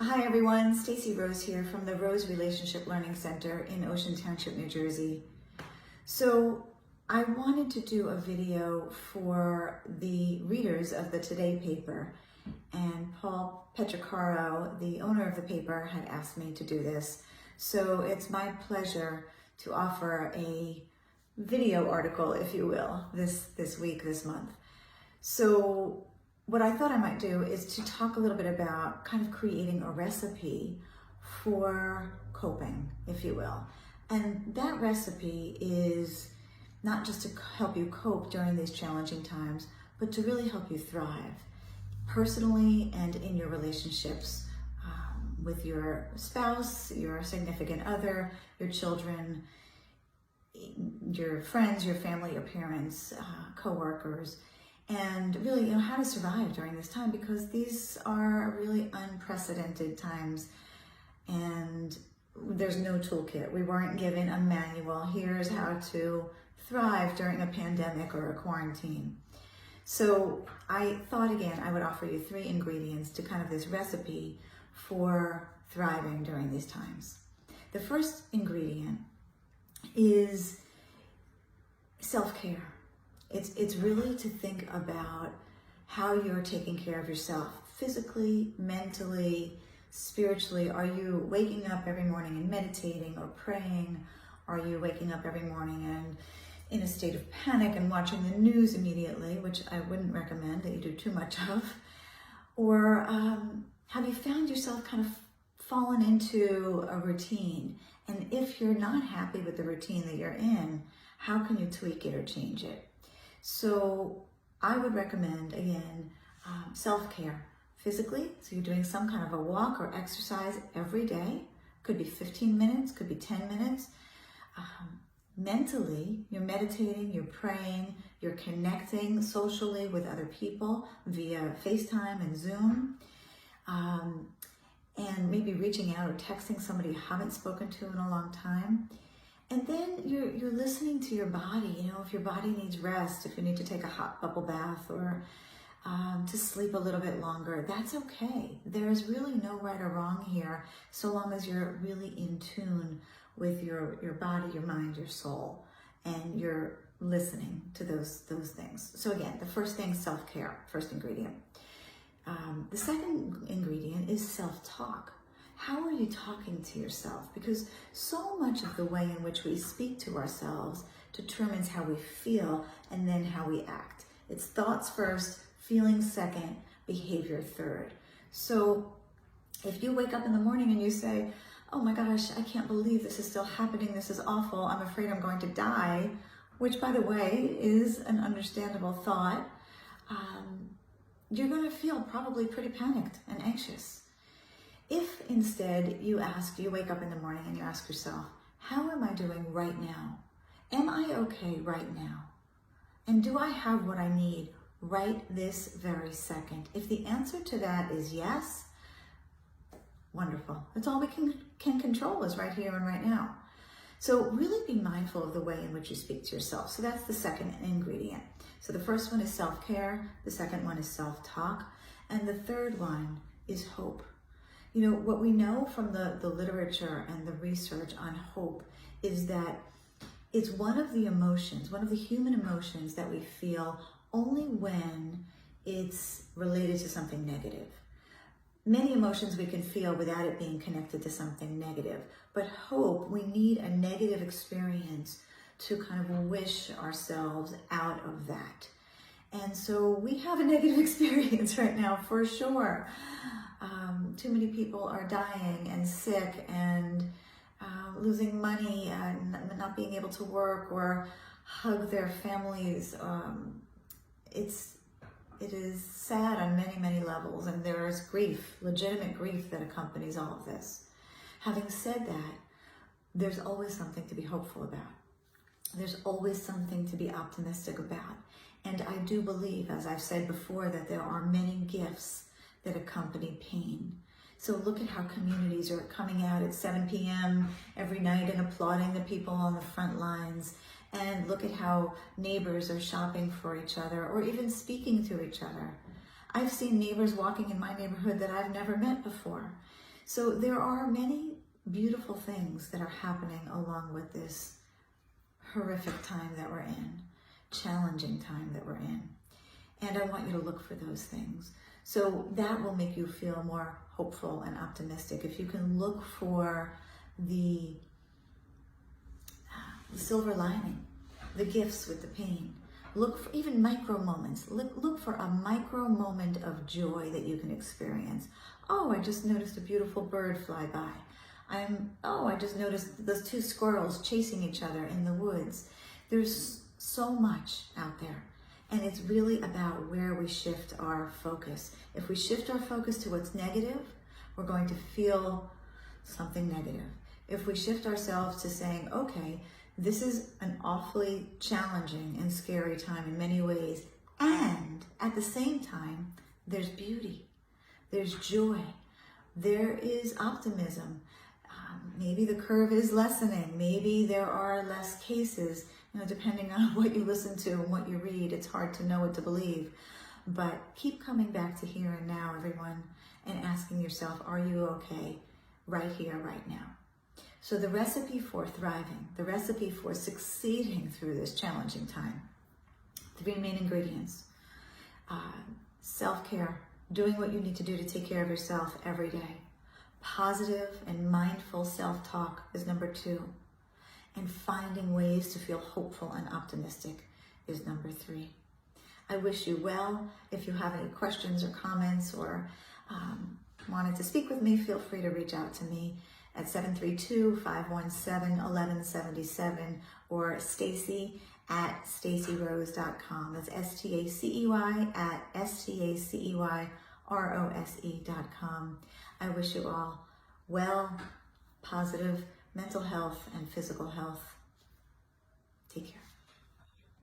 Hi everyone, Stacy Rose here from the Rose Relationship Learning Center in Ocean Township, New Jersey. So I wanted to do a video for the readers of the Today paper, and Paul Petricaro, the owner of the paper, had asked me to do this. So it's my pleasure to offer a video article, if you will, this week, this month. So what I thought I might do is to talk a little bit about kind of creating a recipe for coping, if you will. And that recipe is not just to help you cope during these challenging times, but to really help you thrive personally and in your relationships with your spouse, your significant other, your children, your friends, your family, your parents, co-workers, and really, how to survive during this time, because these are really unprecedented times and there's no toolkit. We weren't given a manual. Here's how to thrive during a pandemic or a quarantine. So I thought, again, I would offer you 3 ingredients to kind of this recipe for thriving during these times. The first ingredient is self-care. It's really to think about how you're taking care of yourself physically, mentally, spiritually. Are you waking up every morning and meditating or praying? Are you waking up every morning and in a state of panic and watching the news immediately, which I wouldn't recommend that you do too much of? Or have you found yourself kind of fallen into a routine? And if you're not happy with the routine that you're in, how can you tweak it or change it? So I would recommend, again, self-care physically. So you're doing some kind of a walk or exercise every day. Could be 15 minutes, could be 10 minutes. Mentally, you're meditating, you're praying, you're connecting socially with other people via FaceTime and Zoom. And maybe reaching out or texting somebody you haven't spoken to in a long time. And then you're listening to your body. If your body needs rest, if you need to take a hot bubble bath or to sleep a little bit longer, that's okay. There's really no right or wrong here, so long as you're really in tune with your body, your mind, your soul, and you're listening to those things. So again, the first thing, self-care, first ingredient. The second ingredient is self-talk. How are you talking to yourself? Because so much of the way in which we speak to ourselves determines how we feel and then how we act. It's thoughts first, feelings second, behavior third. So if you wake up in the morning and you say, oh my gosh, I can't believe this is still happening, this is awful, I'm afraid I'm going to die, which by the way is an understandable thought, you're going to feel probably pretty panicked and anxious. If instead you wake up in the morning and you ask yourself, how am I doing right now? Am I okay right now? And do I have what I need right this very second? If the answer to that is yes, wonderful. That's all we can control is right here and right now. So really be mindful of the way in which you speak to yourself. So that's the second ingredient. So the first one is self-care, the second one is self-talk, and the third one is hope. What we know from the literature and the research on hope is that it's one of the emotions, one of the human emotions that we feel only when it's related to something negative. Many emotions we can feel without it being connected to something negative, but hope, we need a negative experience to kind of wish ourselves out of that. And so we have a negative experience right now, for sure. Too many people are dying and sick and losing money and not being able to work or hug their families. It is sad on many, many levels, and there is grief, legitimate grief that accompanies all of this. Having said that, there's always something to be hopeful about. There's always something to be optimistic about. And I do believe, as I've said before, that there are many gifts that accompany pain. So look at how communities are coming out at 7 p.m. every night and applauding the people on the front lines. And look at how neighbors are shopping for each other or even speaking to each other. I've seen neighbors walking in my neighborhood that I've never met before. So there are many beautiful things that are happening along with this horrific time that we're in, challenging time that we're in. And I want you to look for those things. So that will make you feel more hopeful and optimistic. If you can look for the silver lining, the gifts with the pain. Look for even micro moments. Look for a micro moment of joy that you can experience. Oh, I just noticed a beautiful bird fly by. I just noticed those two squirrels chasing each other in the woods. There's so much out there. And it's really about where we shift our focus. If we shift our focus to what's negative, we're going to feel something negative. If we shift ourselves to saying, okay, this is an awfully challenging and scary time in many ways, and at the same time, there's beauty, there's joy, there is optimism. Maybe the curve is lessening, maybe there are less cases, depending on what you listen to and what you read. It's hard to know what to believe, but keep coming back to here and now, everyone, and asking yourself, are you okay right here, right now? So the recipe for thriving, the recipe for succeeding through this challenging time, 3 main ingredients: self-care, doing what you need to do to take care of yourself every day. Positive and mindful self-talk is number 2. And finding ways to feel hopeful and optimistic is number 3. I wish you well. If you have any questions or comments or wanted to speak with me, feel free to reach out to me at 732-517-1177 or Stacey@staceyrose.com. That's STACEY@STACEYROSE.com. I wish you all well, positive mental health and physical health. Take care.